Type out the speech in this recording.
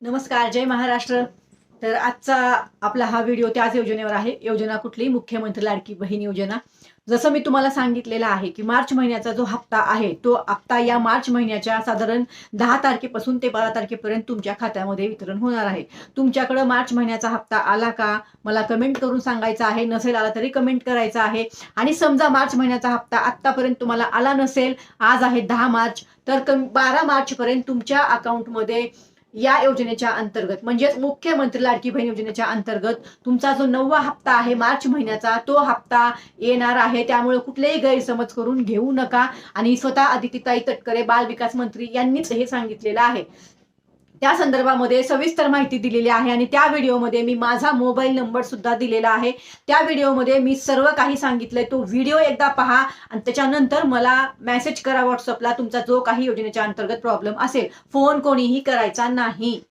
नमस्कार, जय महाराष्ट्र. तर आजचा आपला हा व्हिडिओ त्याच योजनेवर आहे. योजना कुठली? मुख्यमंत्री लाडकी बहीण योजना. जसं मी तुम्हाला सांगितलेलं आहे, की मार्च महिन्याचा जो हप्ता आहे, तो हप्ता या मार्च महिन्याच्या साधारण 10 तारखेपासून ते 12 तारखेपर्यंत तुमच्या खात्यामध्ये वितरण होणार आहे. तुमच्याकडं मार्च महिन्याचा हप्ता आला का? मला कमेंट करून सांगायचं आहे. नसेल आला तरी कमेंट करायचं आहे. आणि समजा मार्च महिन्याचा हप्ता आत्तापर्यंत तुम्हाला आला नसेल, आज आहे 10 मार्च, तर 12 मार्चपर्यंत तुमच्या अकाउंटमध्ये या योजनेच्या अंतर्गत म्हणजेच मुख्यमंत्री लाडकी बहीण योजनेच्या अंतर्गत तुमचा जो 9वा हप्ता आहे मार्च महिन्याचा, तो हप्ता येणार आहे. त्यामुळे कुठलेही गैरसमज करून घेऊ नका. आणि स्वतः अदितीताई तटकरे बाल विकास मंत्री यांनीच हे सांगितलेलं आहे. त्या संदर्भामध्ये सविस्तर माहिती दिलेली आहे आणि त्या व्हिडिओमध्ये मी माझा मोबाईल नंबर सुद्धा दिलेला आहे. त्या व्हिडिओमध्ये मी सर्व काही सांगितलंय. तो व्हिडिओ एकदा पहा आणि त्याच्यानंतर मला मेसेज करा व्हॉट्सअपला, तुमचा जो काही योजनेच्या अंतर्गत प्रॉब्लेम असेल. फोन कोणीही करायचा नाही.